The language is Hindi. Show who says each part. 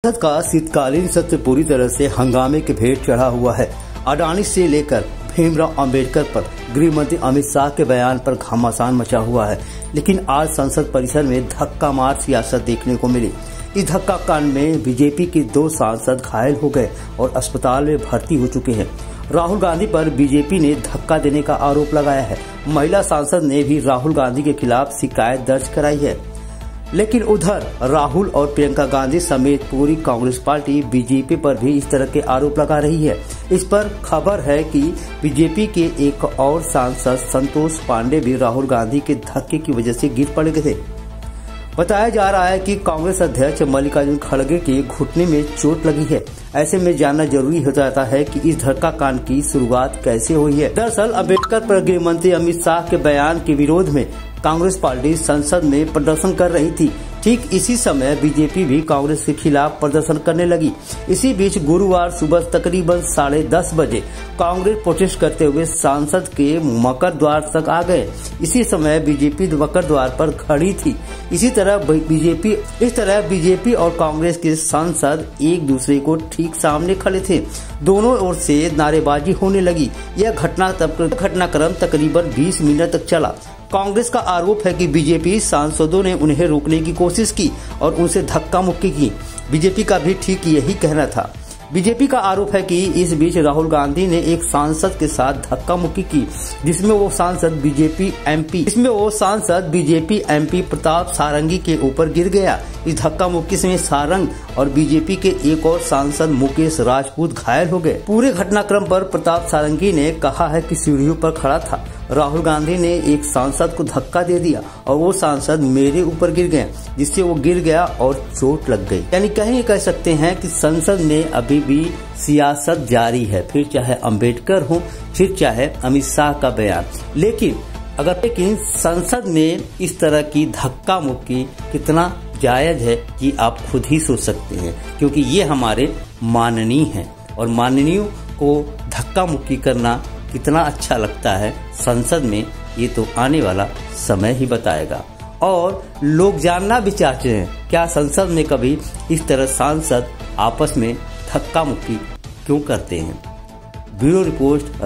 Speaker 1: संसद का शीतकालीन सत्र पूरी तरह से हंगामे के भेंट चढ़ा हुआ है। अडानी से लेकर भीमराव अंबेडकर पर गृह मंत्री अमित शाह के बयान पर घमासान मचा हुआ है। लेकिन आज संसद परिसर में धक्का मार सियासत देखने को मिली। इस धक्का कांड में बीजेपी के 2 सांसद घायल हो गए और अस्पताल में भर्ती हो चुके हैं। राहुल गांधी पर बीजेपी ने धक्का देने का आरोप लगाया है। महिला सांसद ने भी राहुल गांधी के खिलाफ शिकायत दर्ज कराई है। लेकिन उधर राहुल और प्रियंका गांधी समेत पूरी कांग्रेस पार्टी बीजेपी पर भी इस तरह के आरोप लगा रही है। इस पर खबर है कि बीजेपी के एक और सांसद संतोष पांडे भी राहुल गांधी के धक्के की वजह से गिर पड़े थे। बताया जा रहा है कि कांग्रेस अध्यक्ष मल्लिकार्जुन खड़गे के घुटने में चोट लगी है। ऐसे में जानना जरूरी हो जाता है कि इस धक्का कांड की शुरुआत कैसे हुई है। दरअसल अंबेडकर पर गृह मंत्री अमित शाह के बयान के विरोध में कांग्रेस पार्टी संसद में प्रदर्शन कर रही थी। ठीक इसी समय बीजेपी भी कांग्रेस के खिलाफ प्रदर्शन करने लगी। इसी बीच गुरुवार सुबह तकरीबन 10:30 बजे कांग्रेस प्रोटेस्ट करते हुए संसद के मकर द्वार तक आ गए। इसी समय बीजेपी मकर द्वार पर खड़ी थी। इस तरह बीजेपी और कांग्रेस के सांसद एक दूसरे को ठीक सामने खड़े थे। दोनों ओर से नारेबाजी होने लगी। यह घटनाक्रम तकरीबन 20 मिनट तक चला। कांग्रेस का आरोप है कि बीजेपी सांसदों ने उन्हें रोकने की कोशिश की और उनसे धक्का मुक्की की। बीजेपी का भी ठीक यही कहना था। बीजेपी का आरोप है कि इस बीच राहुल गांधी ने एक सांसद के साथ धक्का मुक्की की, जिसमें वो सांसद बीजेपी एमपी प्रताप सारंगी के ऊपर गिर गया। इस धक्का मुक्की में सारंग और बीजेपी के एक और सांसद मुकेश राजपूत घायल हो गए। पूरे घटनाक्रम पर प्रताप सारंगी ने कहा है कि सीढ़ियों पर खड़ा था। राहुल गांधी ने एक सांसद को धक्का दे दिया और वो सांसद मेरे ऊपर गिर गए, जिससे वो गिर गया और चोट लग गई। यानी कह सकते हैं कि संसद में अभी भी सियासत जारी है, फिर चाहे अंबेडकर हो, फिर चाहे अमित शाह का बयान। लेकिन संसद में इस तरह की धक्का मुक्की कितना जायज है कि आप खुद ही सोच सकते हैं, क्योंकि ये हमारे माननीय हैं और माननीयों को धक्का मुक्की करना कितना अच्छा लगता है संसद में, ये तो आने वाला समय ही बताएगा। और लोग जानना भी चाहते हैं, क्या संसद में कभी इस तरह सांसद आपस में धक्का मुक्की क्यों करते हैं। Bureau report,